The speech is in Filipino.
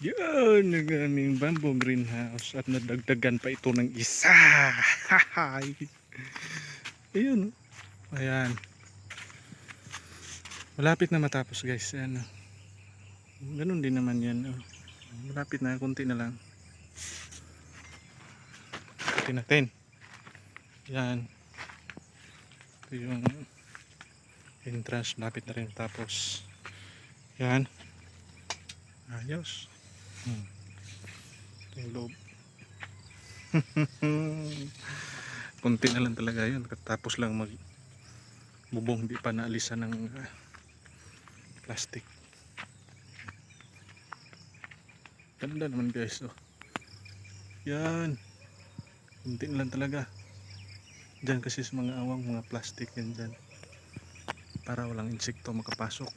Yan, ang aming bamboo greenhouse at nadagdagan pa ito ng isa. Hahay. Ayun. Ayan. Malapit na matapos guys. Ayan. Ganun din naman yan. Malapit na, kunti na lang. Kunti natin. Yan. Ito yung entrance. Malapit na rin tapos. Yan. Ayos. Ito yung loob. Kunti na lang talaga yun. Tapos lang magbubong. Hindi pa naalisan ng plastic. Ganda naman guys. Yan. Kunti na lang talaga. Diyan kasi sa mga awang mga plastic yan dyan. Para walang insekto makapasok.